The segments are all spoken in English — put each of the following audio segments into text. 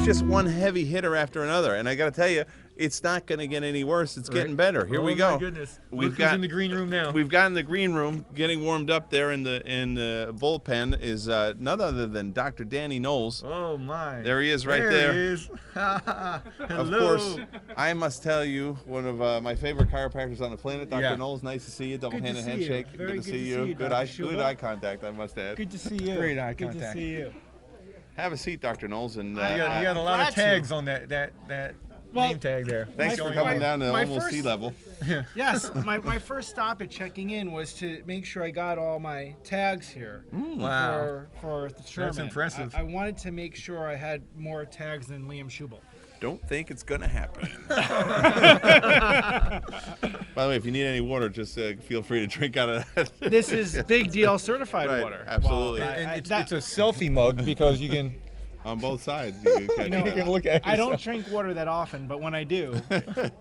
just one heavy hitter after another. And I got to tell you, it's not going to get any worse. It's getting better. Here we go. Oh my goodness! We've got in the green room now. We've got in the green room, getting warmed up there in the bullpen is none other than Dr. Danny Knowles. Oh my! There he is, right there. He is. Hello. Of Of course, I must tell you, one of my favorite chiropractors on the planet, Dr. Yeah. Knowles. Nice to see you. Double-handed see you. handshake. Very Good to see you. Good eye contact, I must add. Good to see you. Great eye Good to contact. see you. Have a seat, Dr. Knowles, and You got a lot of glad to. tags on that name tag there. thanks for coming down to almost sea level. Yes, my first stop at checking in was to make sure I got all my tags here. Wow. For the Sherman. That's impressive. I wanted to make sure I had more tags than Liam Schubel. Don't think it's gonna happen. By the way, if you need any water, just feel free to drink out of that. This is Big Deal certified Right, water. absolutely. Well, And I- it's a selfie mug because you can On both sides. You can You know, look at I don't yourself. drink water that often, but when I do,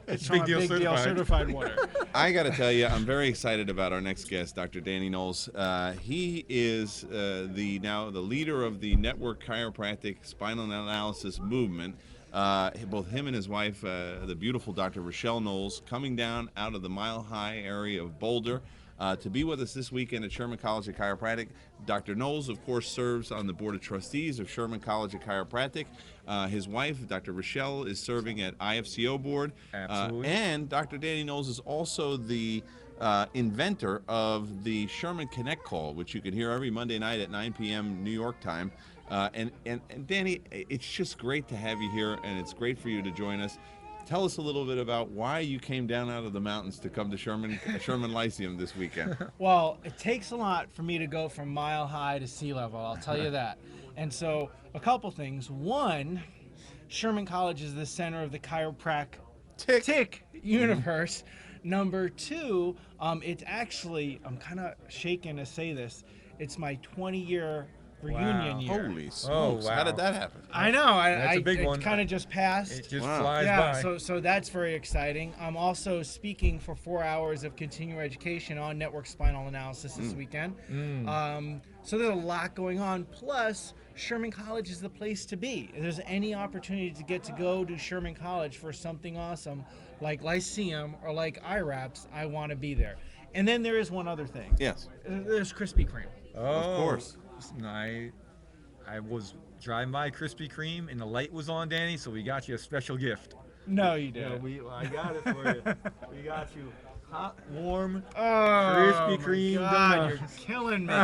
it's from Big a Deal Big Deal certified. certified water. I got to tell you, I'm very excited about our next guest, Dr. Danny Knowles. He is the leader of the Network Chiropractic Spinal Analysis Movement. Both him and his wife, the beautiful Dr. Rochelle Knowles, coming down out of the Mile High area of Boulder to be with us this weekend at Sherman College of Chiropractic. Dr. Knowles, of course, serves on the Board of Trustees of Sherman College of Chiropractic. His wife, Dr. Rochelle, is serving at IFCO board. Absolutely. And Dr. Danny Knowles is also the inventor of the Sherman Connect Call, which you can hear every Monday night at 9 p.m. New York time. And Danny, it's just great to have you here, and it's great for you to join us. Tell us a little bit about why you came down out of the mountains to come to Sherman Lyceum this weekend. Well, it takes a lot for me to go from mile high to sea level, I'll tell you that. And so, a couple things. One, Sherman College is the center of the chiropractic universe. Number two, it's actually, I'm kind of shaken to say this, it's my 20-year reunion year. Holy smokes! wow. How did that happen? I know. That's a big one. It kind of just passed. It just Wow. flies Yeah, by. so that's very exciting. I'm also speaking for 4 hours of continuing education on network spinal analysis this weekend. So there's a lot going on. Plus, Sherman College is the place to be. If there's any opportunity to get to go to Sherman College for something awesome like Lyceum or like IRAPS, I want to be there. And then there is one other thing. Yes, There's Krispy Kreme. Of course. I was driving by Krispy Kreme and the light was on, Danny, so we got you a special gift. No, you didn't. I got it for you. We got you hot, warm Oh, Krispy my Kreme God, donuts. you're killing me.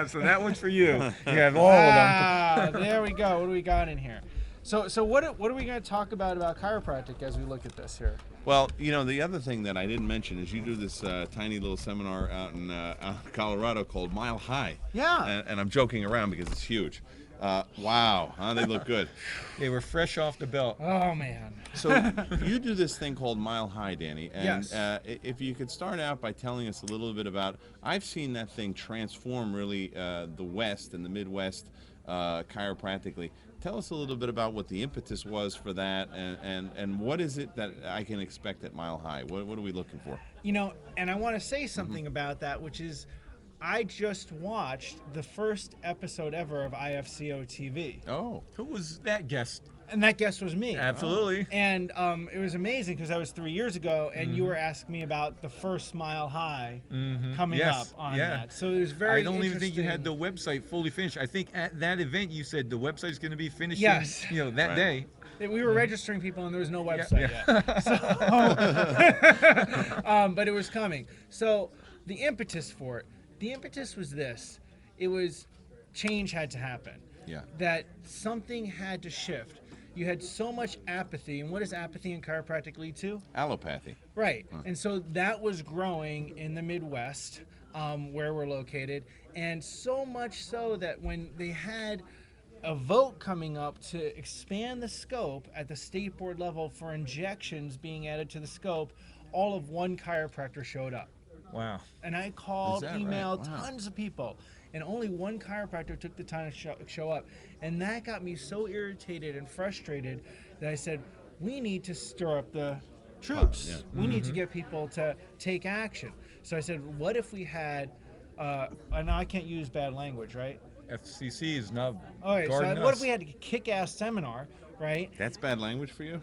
So that one's for you. You have all of them. There we go. What do we got in here? So what are we going to talk about chiropractic as we look at this here? Well, the other thing that I didn't mention is you do this tiny little seminar out in Colorado called Mile High. Yeah. And I'm joking around because it's huge. Wow, huh? They look good. They were fresh off the belt. Oh man. So you do this thing called Mile High, Danny. And Yes. If you could start out by telling us a little bit about, I've seen that thing transform really the West and the Midwest chiropractically. Tell us a little bit about what the impetus was for that, and what is it that I can expect at Mile High? What are we looking for? And I want to say something about that, which is I just watched the first episode ever of IFCO-TV. Oh. Who was that guest? And that guest was me. Absolutely. And it was amazing because that was 3 years ago, and you were asking me about the first Mile High coming Yes, up on yeah. that. So it was very I don't even think you had the interesting. website fully finished. I think at that event you said the website's going to be finished Yes. that Right. day. We were registering people, and there was no website yet. But it was coming. So the impetus for it, the impetus was this. It was change had to happen. Yeah. That something had to shift. You had so much apathy, and what does apathy in chiropractic lead to? Allopathy. Right. And so that was growing in the Midwest, where we're located, and so much so that when they had a vote coming up to expand the scope at the state board level for injections being added to the scope, all of one chiropractor showed up. Wow. And I called, Is that right? emailed Wow. tons of people, and only one chiropractor took the time to show up. And that got me so irritated and frustrated that I said, we need to stir up the troops. Yeah. We need to get people to take action. So I said, what if we had, and I can't use bad language, right? FCC is now All right, so guarding what us. if we had a kick-ass seminar right? That's bad language for you?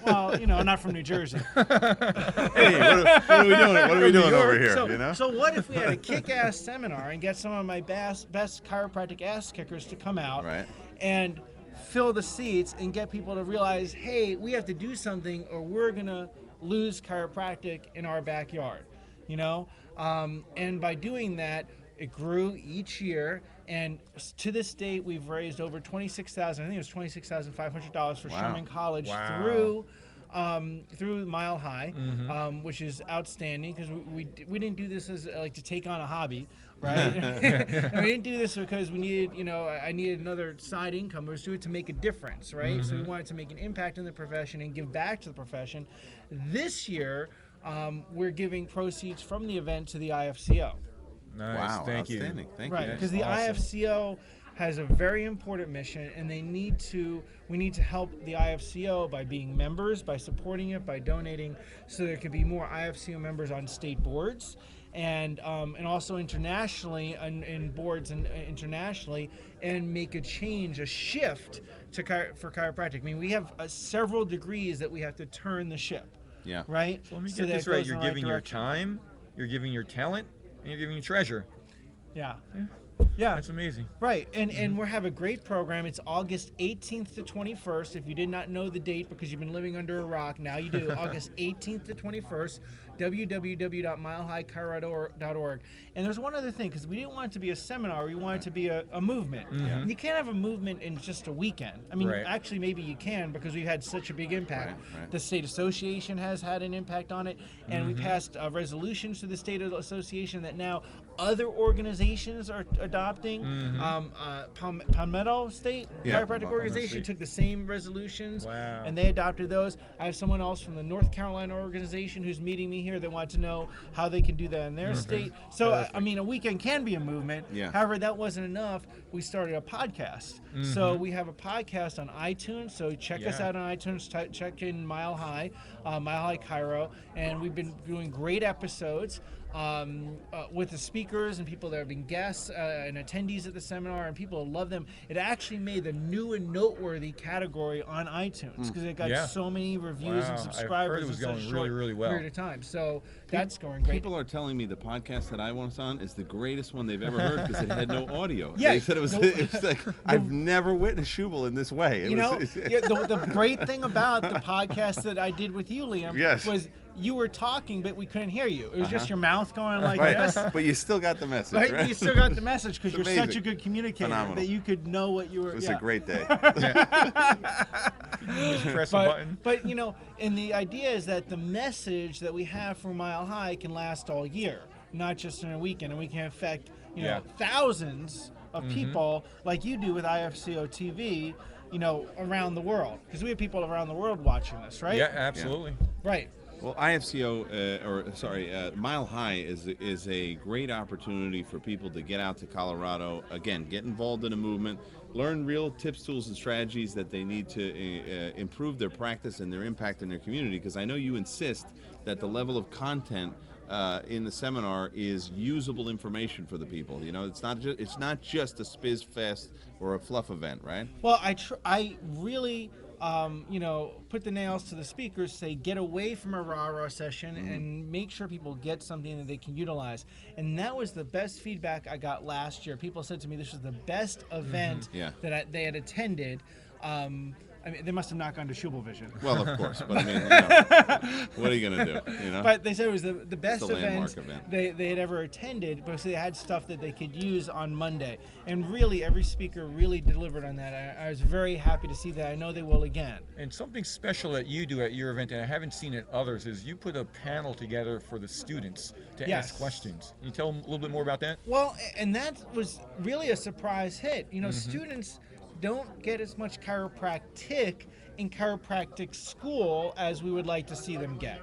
Well, I'm not from New Jersey. Hey, what are we doing? What are we doing over here? So, so what if we had a kick-ass seminar and get some of my best chiropractic ass kickers to come out Right. and fill the seats and get people to realize, hey, we have to do something or we're gonna lose chiropractic in our backyard, and by doing that, it grew each year, and to this date, we've raised over $26,000. I think it was $26,500 for Wow. Sherman College Wow. through Mile High, which is outstanding because we didn't do this as like to take on a hobby, right? And we didn't do this because we needed, I needed another side income. We was doing it to make a difference, right? So we wanted to make an impact in the profession and give back to the profession. This year, we're giving proceeds from the event to the IFCO. Nice. Wow, Thank you. outstanding. Thank Right, you. because the Awesome. IFCO has a very important mission, and we need to help the IFCO by being members, by supporting it, by donating, so there can be more IFCO members on state boards, and also internationally, in boards and internationally, and make a change, a shift for chiropractic. I mean, we have several degrees that we have to turn the ship. Yeah. Right. So let me So get that this it right. goes You're in the right giving your direction. time, you're giving your talent, and you're giving your treasure. Yeah. Yeah. That's amazing. Right, and we have a great program. It's August 18th to 21st. If you did not know the date because you've been living under a rock, now you do. August 18th to 21st, www.milehighchiro.org. And there's one other thing, because we didn't want it to be a seminar, we want it to be a movement. And you can't have a movement in just a weekend. I mean, Right. actually, maybe you can because we've had such a big impact. Right. The state association has had an impact on it, and we passed resolutions to the state association that now other organizations are adopting. Palmetto State Yeah, Chiropractic Palmetto Organization State. took the same resolutions, Wow. and they adopted those. I have someone else from the North Carolina organization who's meeting me here that want to know how they can do that in their state. So, I mean, a weekend can be a movement. Yeah. However, that wasn't enough. We started a podcast. So we have a podcast on iTunes. So check us Yeah. out on iTunes. Check in Mile High Chiro, and we've been doing great episodes. With the speakers and people that have been guests and attendees at the seminar, and people love them. It actually made the new and noteworthy category on iTunes because it got Yeah. so many reviews Wow, and I've subscribers heard it was in such a going short really, really well. period of time. So that's going great. People are telling me the podcast that I was on is the greatest one they've ever heard because it had no audio. Yeah, They said it was like, I've never witnessed Schubel in this way. It was, the great thing about the podcast that I did with you, Liam, Yes. was you were talking, but we couldn't hear you. It was just your mouth going like right. this. But you still got the message, Right? right? You still got the message because It's you're such amazing. a good communicator Phenomenal. that you could know what you were. It was yeah. a great day. Just press a button. But and the idea is that the message that we have for Mile High can last all year, not just in a weekend, and we can affect Yeah. thousands of people like you do with IFCO-TV, around the world, because we have people around the world watching this, right? Yeah, absolutely. Right. Well, Mile High is a great opportunity for people to get out to Colorado, again, get involved in a movement, learn real tips, tools, and strategies that they need to improve their practice and their impact in their community, because I know you insist that the level of content in the seminar is usable information for the people. It's not just a spizz fest or a fluff event, right? Well, I really, put the nails to the speakers, say get away from a rah-rah session and make sure people get something that they can utilize. And that was the best feedback I got last year. People said to me this was the best event Yeah. that they had attended. I mean, they must have not gone to Schubel Vision. Well, of course, but I mean, what are you going to do? But they said it was the best a landmark event event. they had ever attended because they had stuff that they could use on Monday. And really, every speaker really delivered on that. I was very happy to see that. I know they will again. And something special that you do at your event, and I haven't seen at others, is you put a panel together for the students to Yes. ask questions. Can you tell them a little bit more about that? Well, and that was really a surprise hit. Students don't get as much chiropractic in chiropractic school as we would like to see them get,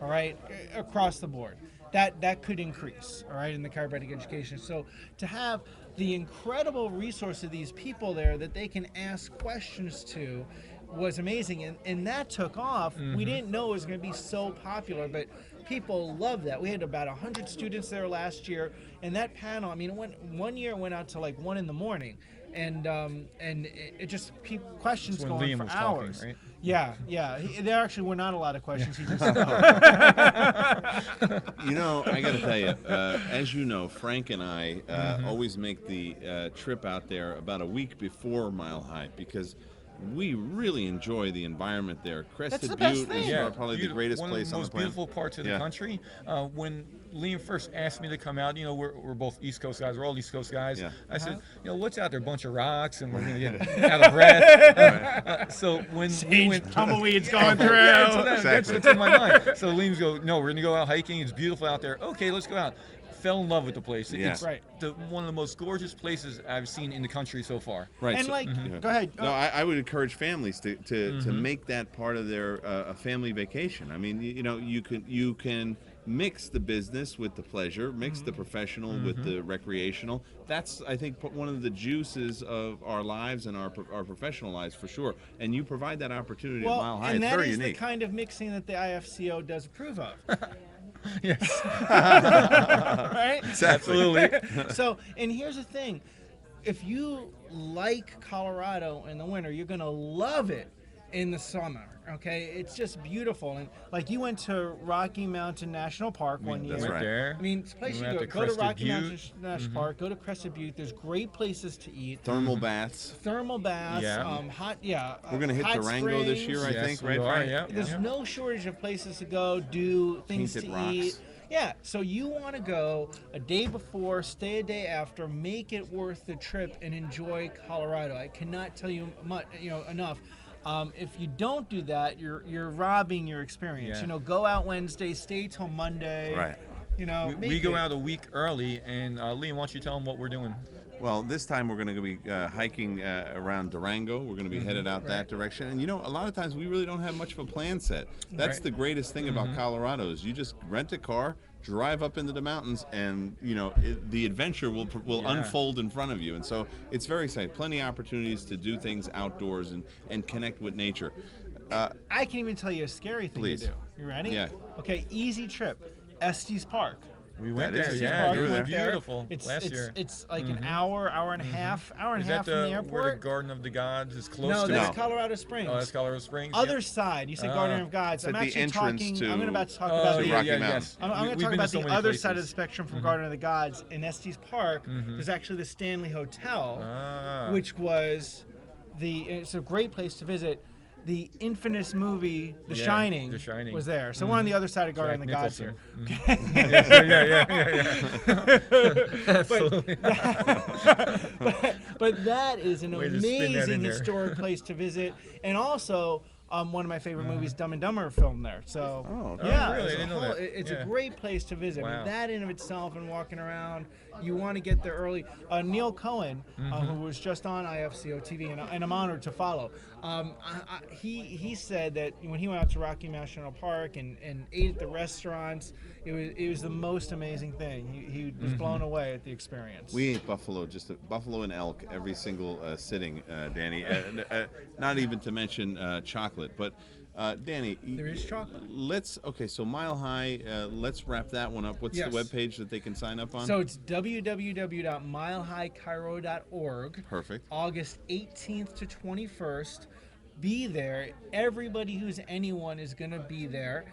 all right, across the board. That could increase, all right, in the chiropractic education. So to have the incredible resource of these people there that they can ask questions to was amazing, and that took off. We didn't know it was going to be so popular, but people love that. We had about 100 students there last year, and that panel, I mean, one year it went out to like 1 in the morning. and it just questions That's when going Liam for was talking, hours. right? Yeah. There actually were not a lot of questions. He just You know, I got to tell you, as you know, Frank and I always make the trip out there about a week before Mile High because we really enjoy the environment there. Crested the best Butte is thing. probably the Beautiful. greatest One place of the on the most planet. beautiful parts of Yeah. the country. When Liam first asked me to come out, we're both East Coast guys. We're all East Coast guys. Yeah. I said, what's out there? A bunch of rocks, and we're gonna get out of breath. So when we went, tumbleweeds going through. yeah, so that's Exactly. what's in my mind. So Liam's go, no, we're gonna go out hiking. It's beautiful out there. Okay, let's go out. Fell in love with the place. Yeah. It's Right. one of the most gorgeous places I've seen in the country so far. Right. And so- like, yeah. go ahead. No, I would encourage families to make that part of their a family vacation. I mean, you can mix the business with the pleasure, mix the professional with the recreational. That's, I think, one of the juices of our lives and our professional lives for sure. And you provide that opportunity at Mile High. and It's that very is unique. the kind of mixing that the IFCO does approve of. Yes, Right? absolutely. So, and here's the thing. If you like Colorado in the winter, you're going to love it in the summer. Okay? It's just beautiful. And like you went to Rocky Mountain National Park one year. That's Went right. there. I mean, it's a place We you went go. out to Go to Crested Rocky Mountain Butte. National Park. Go to Crested Butte. There's great places to eat. Thermal baths. Thermal baths. Yeah. Hot. We're going to hit hot Durango this springs. year, I Yes, think, we right? are, Frank? yeah. There's no shortage of places to go, do things Painted to rocks. eat. Yeah, so you want to go a day before, stay a day after, make it worth the trip, and enjoy Colorado. I cannot tell you much, enough. If you don't do that, you're robbing your experience. Yeah. Go out Wednesday, stay till Monday. Right. We make go it- out a week early, and Liam, why don't you tell them what we're doing? Well, this time we're going to be hiking around Durango. We're going to be headed out that direction. And, a lot of times we really don't have much of a plan set. That's Right. the greatest thing about Colorado is you just rent a car, drive up into the mountains, and, the adventure will Yeah. unfold in front of you. And so it's very exciting. Plenty of opportunities to do things outdoors and connect with nature. I can even tell you a scary thing Please. to do. You ready? Yeah. Okay, easy trip. Estes Park. We went That there. is Yeah, Park, it we was went there. beautiful last year. It's like an hour and a half, hour and Is a half that from the where airport. the Garden of the Gods is close No, to? that's No. Colorado Springs. Oh, that's Colorado Springs. Other yeah. side. You said Garden of Gods. It's I'm at the actually entrance talking. to- I'm about to talk Oh, about to the. Rocky yeah, Mountain. yes. I'm going to We've talk been about to so the many other places. side of the spectrum from Garden of the Gods. In Estes Park, there's actually the Stanley Hotel, Ah. which was it's a great place to visit. The infamous movie The Yeah, Shining, The Shining. was there. So we're on the other side of Garden of the Gods Nicholson. here. yeah. Absolutely. But that is an Way to spin that amazing in there. historic place to visit, and also one of my favorite movies, Dumb and Dumber, filmed there. So Oh, okay. yeah, Oh, really? I it's a didn't know whole- that. it's Yeah. a great place to visit. I Wow. mean, that in of itself, and walking around, you want to get there early. Neil Cohen, who was just on IFCO-TV, and I'm honored to follow. He said that when he went out to Rocky Mountain National Park and ate at the restaurants, it was the most amazing thing. He was blown away at the experience. We ate buffalo, buffalo and elk every single sitting, Danny. Not even to mention chocolate. But Danny, There is chocolate. So Mile High. Let's wrap that one up. What's Yes. the webpage that they can sign up on? So it's www.milehighchiro.org. Perfect. August 18th to 21st. Be there. Everybody who's anyone is going to be there.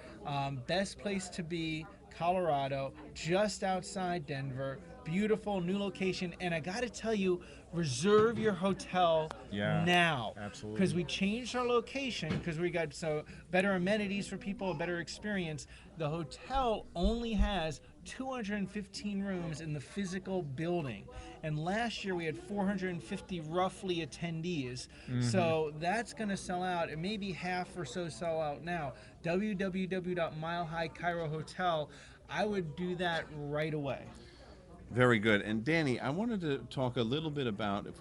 Best place to be, Colorado, just outside Denver. Beautiful new location. And I got to tell you, reserve your hotel Yeah, now. absolutely. Because we changed our location because we got better amenities for people, a better experience. The hotel only has 215 rooms in the physical building. And last year we had 450 roughly attendees. So that's going to sell out. It may be half or so sell out now. www.milehighchiro hotel. I would do that right away. Very good. And Danny, I wanted to talk a little bit about do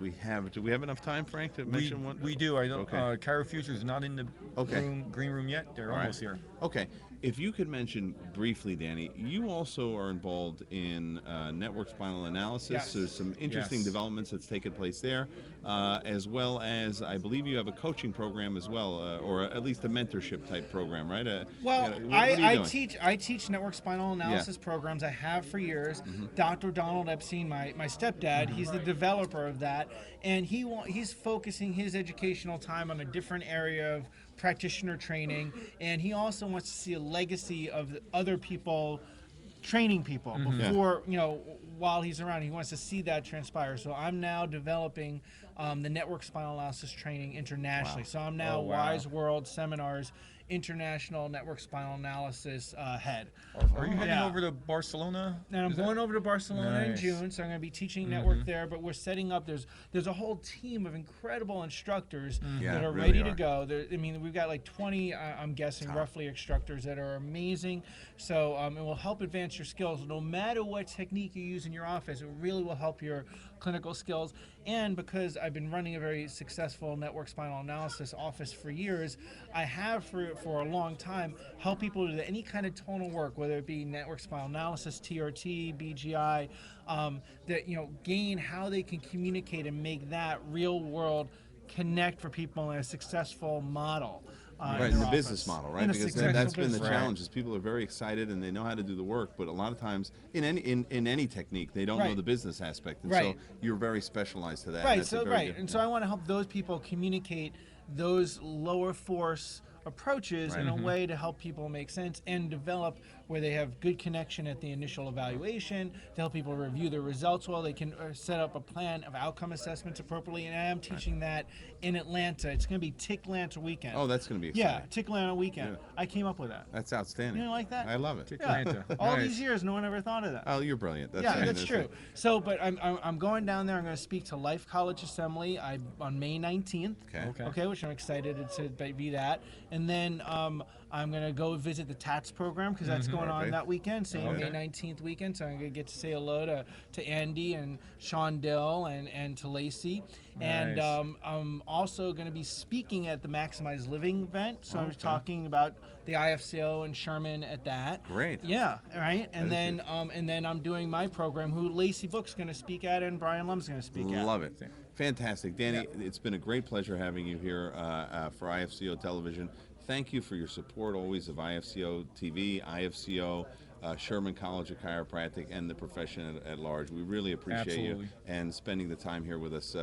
we have enough time, Frank, to mention one? We do. I don't. Okay. Chiro Future is not in the Okay. green room yet. They're All right. almost here. Okay. If you could mention briefly, Danny, you also are involved in network spinal analysis. Yes. There's some interesting Yes. developments that's taken place there, as well as I believe you have a coaching program as well, or at least a mentorship type program, right? Well, what are you I doing? teach network spinal analysis programs. I have for years. Dr. Donald Epstein, my stepdad, he's the developer of that, and he's focusing his educational time on a different area of practitioner training, and he also wants to see a legacy of other people training people before, while he's around. He wants to see that transpire. So I'm now developing the network spinal analysis training internationally. Wow. So I'm now Oh, wow. Wise World Seminars International Network Spinal Analysis head. Are you heading Yeah. over to Barcelona? And I'm Is that- going over to Barcelona in Nice. June, so I'm going to be teaching network there. But we're setting up. There's a whole team of incredible instructors Yeah, that are really ready are. to go. We've got like 20, I'm guessing, roughly instructors that are amazing. So it will help advance your skills. No matter what technique you use in your office, it really will help your clinical skills. And because I've been running a very successful network spinal analysis office for years, I have for a long time helped people do any kind of tonal work, whether it be network spinal analysis, TRT, BGI, that gain how they can communicate and make that real world connect for people in a successful model. Right, in in their the business office. model, In right? a Because successful that's been the business challenge. Is people are very excited and they know how to do the work, but a lot of times in any technique, they don't know Right. the business aspect, and Right. so you're very specialized to that. Right. That's a So very right, good- and so I want to help those people communicate those lower force approaches in a way to help people make sense and develop where they have good connection at the initial evaluation, to help people review their results well. They can set up a plan of outcome assessments appropriately, and I am teaching that in Atlanta. It's going to be Ticklanta weekend. Oh, that's going to be yeah, exciting. Ticklanta weekend. Yeah. I came up with that. That's outstanding. You don't like that? I love it. Atlanta. All Nice. these years, no one ever thought of that. Oh, you're brilliant. That's Yeah, that's true. fantastic. So, but I'm going down there. I'm going to speak to Life College Assembly on May 19th. Okay. Okay. Which I'm excited to be that. And then I'm going to go visit the TATS program because that's going on Perfect. that weekend, same Okay. May 19th weekend. So I'm going to get to say hello to Andy and Sean Dill and to Lacey. And Nice. I'm also going to be speaking at the Maximize Living event. So I was Okay. talking about the IFCO and Sherman at that. Great. Yeah, right. And That is then I'm doing my program, who Lacey Book's going to speak at, and Brian Lum's going to speak at. Love it. Fantastic. Danny, it's been a great pleasure having you here for IFCO Television. Thank you for your support always of IFCO-TV, IFCO, Sherman College of Chiropractic, and the profession at large. We really appreciate Absolutely. you and spending the time here with us,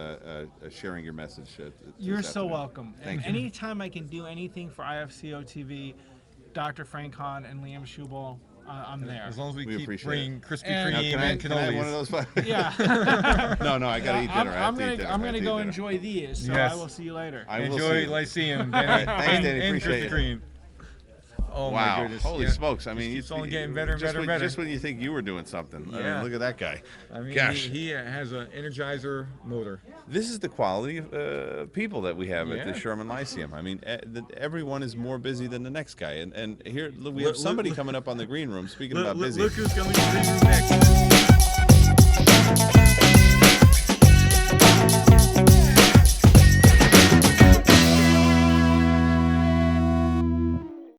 sharing your message. You're this so afternoon. welcome. Thank and you. anytime I can do anything for IFCO TV, Dr. Frank Hahn and Liam Schubel, I'm there. As long as we We keep appreciate bringing Krispy And- Now, Kreme can I and have one of cannolis. those? Yeah. No, I got to eat dinner. I have to eat dinner. I'm I have gonna to go eat dinner. enjoy these. So Yes. I will see you later. I will see Enjoy you. Lyceum, Danny. right, thanks, and, Danny, and appreciate Krispy it. Kreme. Oh Wow! my goodness. Holy yeah. smokes! I mean, keeps on getting better and just better and when, better. Just when you think you were doing something, I mean, Yeah. look at that guy. I mean, Gosh, he has an Energizer motor. this is the quality of people that we have at the Yeah. Sherman Lyceum. I mean, everyone is more busy than the next guy, and here we Look- have somebody look- coming up on the green room. Speaking Look, about busy. look who's coming to the room next.